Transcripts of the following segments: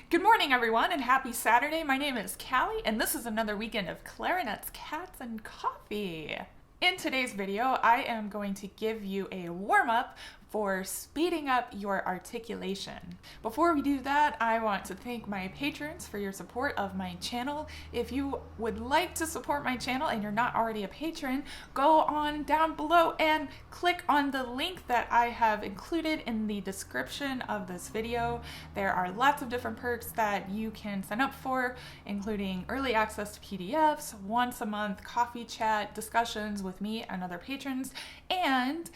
Good morning, everyone, and happy Saturday. My name is Callie, and this is another weekend of clarinets, cats, and coffee. In today's video, I am going to give you a warm-up for speeding up your articulation. Before we do that, I want to thank my patrons for your support of my channel. If you would like to support my channel and you're not already a patron, go on down below and click on the link that I have included in the description of this video. There are lots of different perks that you can sign up for, including early access to PDFs, once a month coffee chat discussions with me and other patrons, and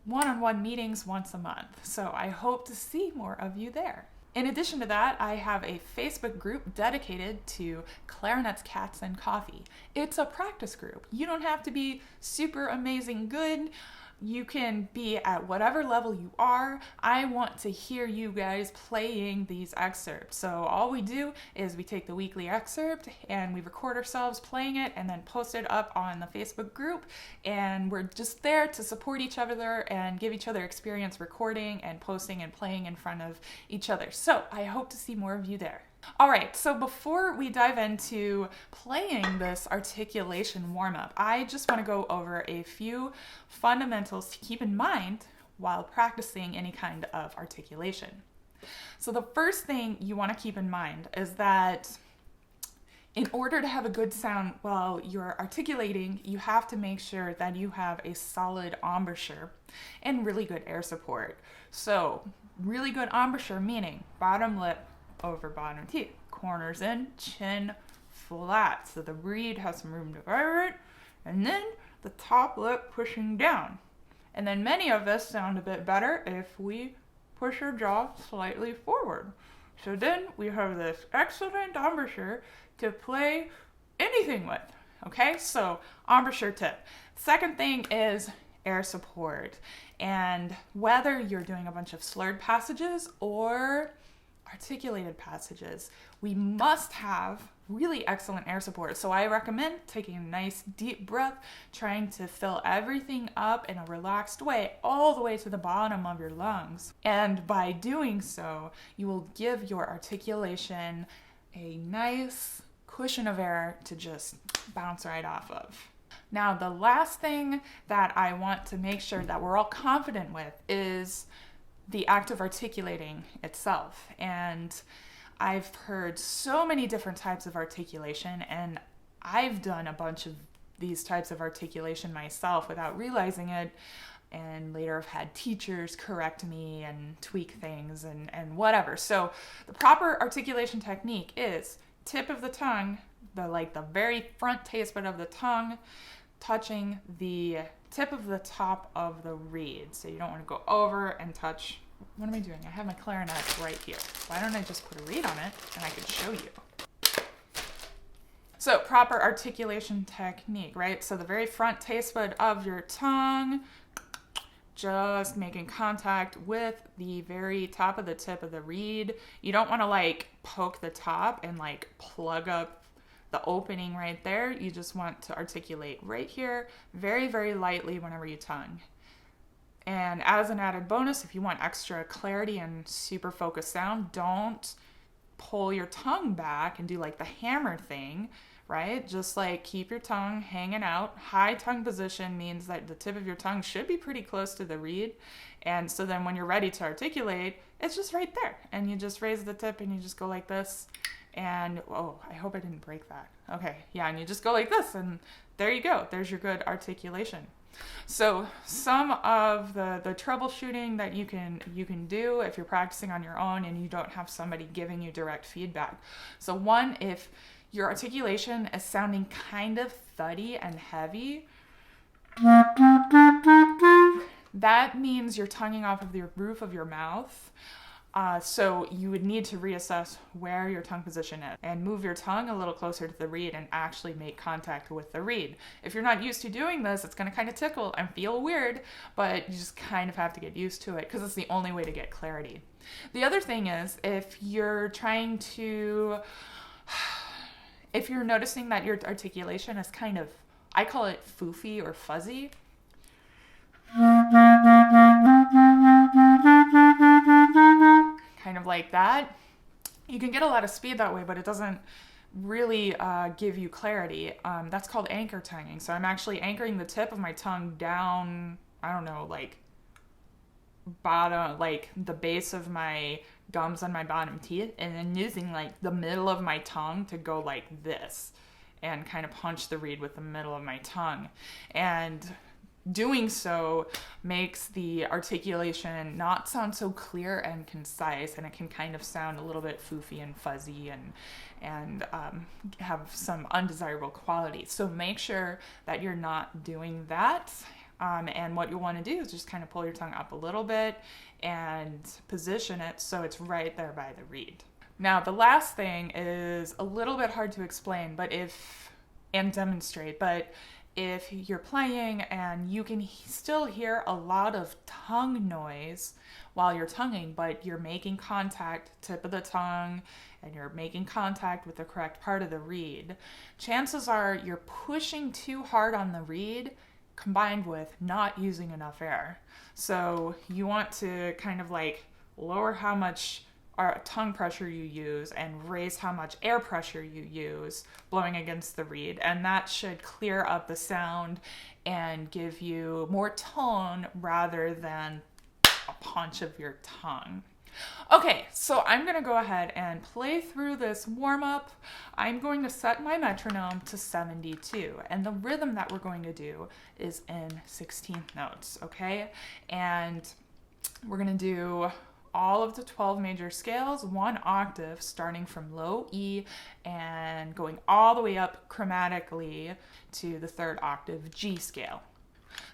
one-on-one meetings once a month. So I hope to see more of you there. In addition to that, I have a Facebook group dedicated to clarinets, cats, and coffee. It's a practice group. You don't have to be super amazing good. You can be at whatever level you are. I want to hear you guys playing these excerpts. So all we do is we take the weekly excerpt and we record ourselves playing it and then post it up on the Facebook group. And we're just there to support each other and give each other experience recording and posting and playing in front of each other. So I hope to see more of you there. All right, so before we dive into playing this articulation warm-up, I just want to go over a few fundamentals to keep in mind while practicing any kind of articulation. So the first thing you want to keep in mind is that in order to have a good sound while you're articulating, you have to make sure that you have a solid embouchure and really good air support. So really good embouchure meaning bottom lip over bottom teeth, corners in, chin flat, so the reed has some room to vibrate, and then the top lip pushing down. And then many of us sound a bit better if we push our jaw slightly forward. So then we have this excellent embouchure to play anything with. Okay, so embouchure tip. Second thing is air support. And whether you're doing a bunch of slurred passages or articulated passages, we must have really excellent air support. So I recommend taking a nice deep breath, trying to fill everything up in a relaxed way all the way to the bottom of your lungs. And by doing so, you will give your articulation a nice cushion of air to just bounce right off of. Now, the last thing that I want to make sure that we're all confident with is the act of articulating itself. And I've heard so many different types of articulation, and I've done a bunch of these types of articulation myself without realizing it, and later I've had teachers correct me and tweak things and whatever. So the proper articulation technique is tip of the tongue, the very front taste bud of the tongue touching the tip of the top of the reed. So you don't want to go over and touch. What am I doing? I have my clarinet right here. Why don't I just put a reed on it and I can show you? So proper articulation technique, right? So the very front taste bud of your tongue, just making contact with the very top of the tip of the reed. You don't want to poke the top and plug up the opening right there. You just want to articulate right here, very, very lightly whenever you tongue. And as an added bonus, if you want extra clarity and super focused sound, don't pull your tongue back and do the hammer thing, right? Just keep your tongue hanging out. High tongue position means that the tip of your tongue should be pretty close to the reed. And so then when you're ready to articulate, it's just right there. And you just raise the tip and you just go like this. And, oh, I hope I didn't break that. Okay, yeah, and you just go like this, and there you go. There's your good articulation. So some of the troubleshooting that you can do if you're practicing on your own and you don't have somebody giving you direct feedback. So one, if your articulation is sounding kind of thuddy and heavy, that means you're tonguing off of the roof of your mouth. So you would need to reassess where your tongue position is and move your tongue a little closer to the reed and actually make contact with the reed. If you're not used to doing this, it's going to kind of tickle and feel weird, but you just kind of have to get used to it because it's the only way to get clarity. The other thing is if you're noticing that your articulation is kind of, I call it foofy or fuzzy. Kind of like that. You can get a lot of speed that way, but it doesn't really give you clarity. That's called anchor tonguing. So I'm actually anchoring the tip of my tongue down, I don't know, like bottom, like the base of my gums on my bottom teeth, and then using like the middle of my tongue to go like this and kind of punch the reed with the middle of my tongue. And doing so makes the articulation not sound so clear and concise, and it can kind of sound a little bit foofy and fuzzy and have some undesirable qualities. So make sure that you're not doing that. And what you want to do is just kind of pull your tongue up a little bit and position it so it's right there by the reed. Now, the last thing is a little bit hard to explain, and demonstrate, but if you're playing and you can still hear a lot of tongue noise while you're tonguing, but you're making contact, tip of the tongue, and you're making contact with the correct part of the reed, chances are you're pushing too hard on the reed combined with not using enough air. So you want to kind of like lower how much tongue pressure you use and raise how much air pressure you use blowing against the reed, and that should clear up the sound and give you more tone rather than a punch of your tongue. Okay, so I'm going to go ahead and play through this warm-up. I'm going to set my metronome to 72, and the rhythm that we're going to do is in 16th notes, okay? And we're going to do all of the 12 major scales, 1 octave, starting from low E and going all the way up chromatically to the 3rd octave G scale.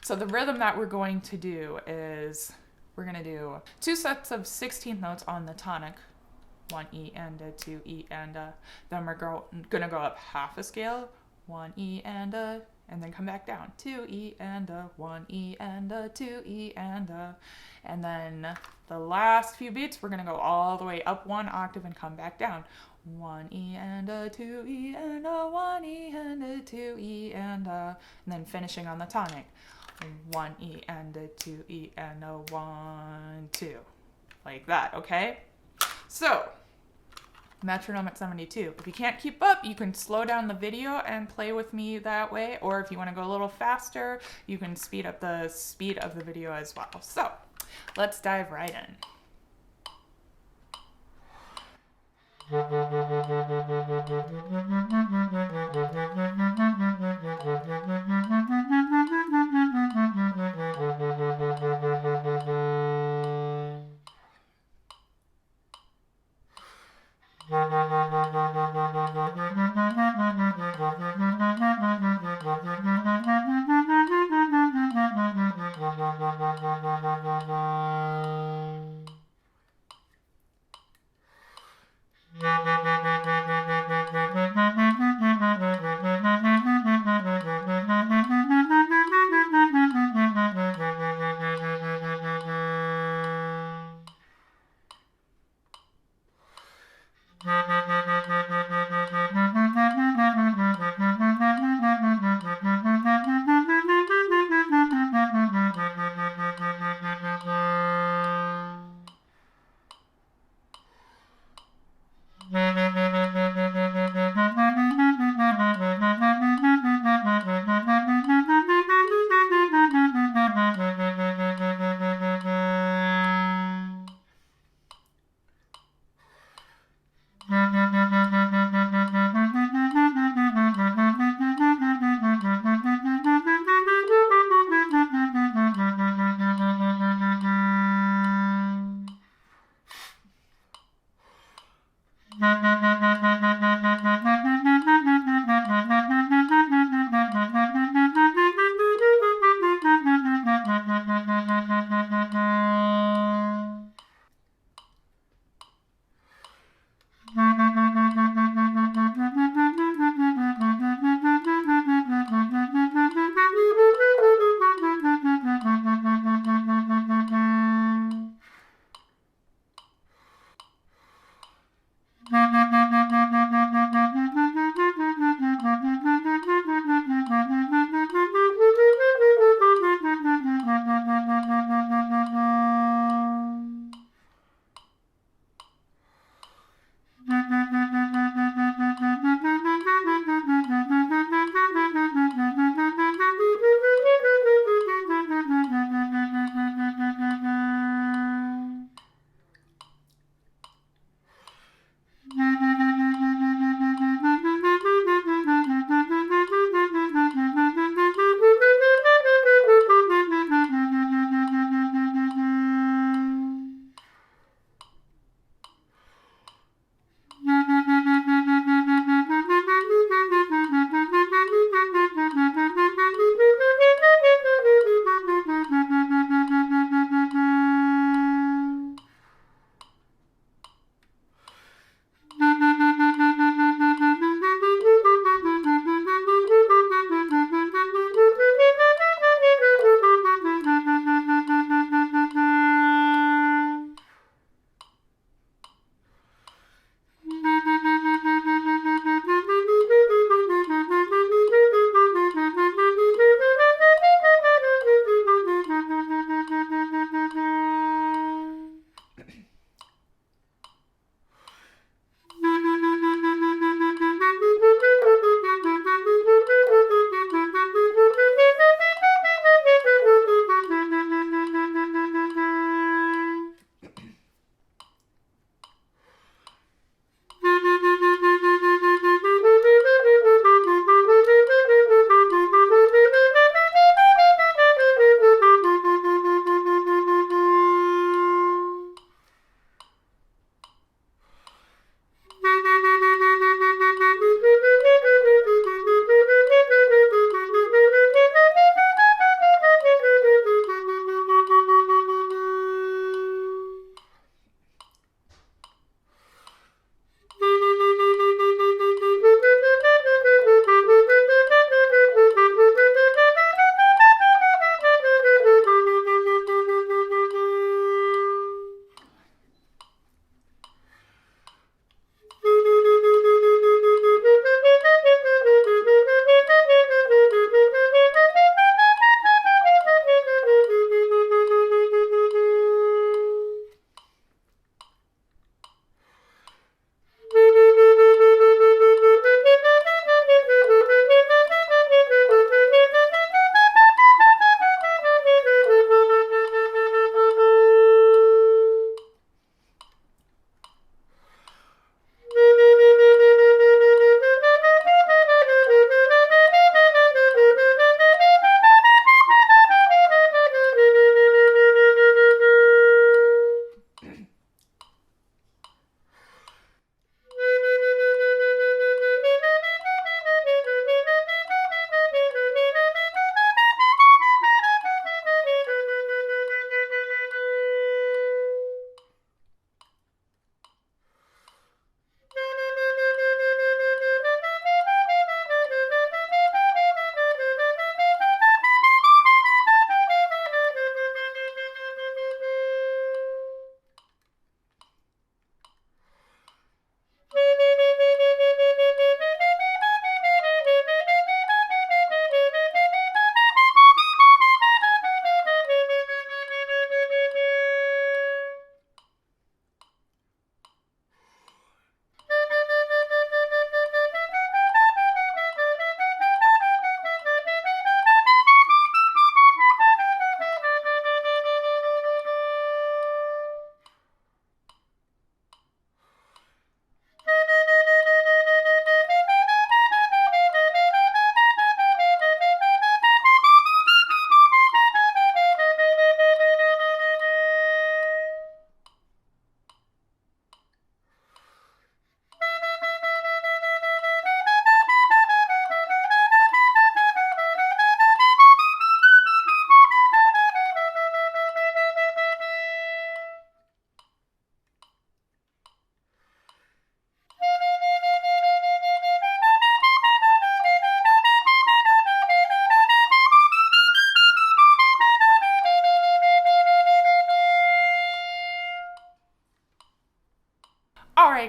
So the rhythm that we're going to do is we're going to do 2 sets of 16th notes on the tonic, 1 E and a 2 E and a. Then we're going to go up half a scale, 1 E and a, and then come back down, 2 E and a, 1 E and a, 2 E and a. And then the last few beats, we're going to go all the way up 1 octave and come back down. 1 E and a, 2 E and a, 1 E and a, 2 E and a. And then finishing on the tonic. 1 E and a, 2 E and a, 1, 2. Like that, okay? So, metronome at 72. If you can't keep up, you can slow down the video and play with me that way. Or if you want to go a little faster, you can speed up the speed of the video as well. So, let's dive right in.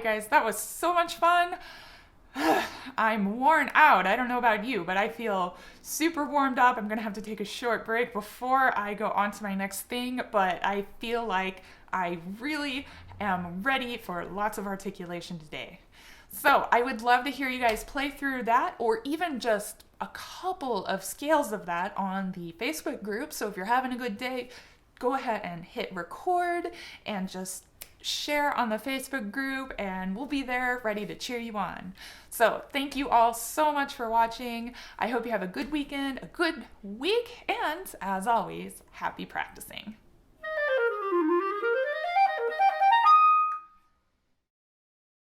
guys, that was so much fun. I'm worn out. I don't know about you, but I feel super warmed up. I'm gonna have to take a short break before I go on to my next thing, but I feel like I really am ready for lots of articulation today. So I would love to hear you guys play through that, or even just a couple of scales of that on the Facebook group. So if you're having a good day, go ahead and hit record and just share on the Facebook group, and we'll be there ready to cheer you on. So thank you all so much for watching. I hope you have a good weekend, a good week, and as always, happy practicing.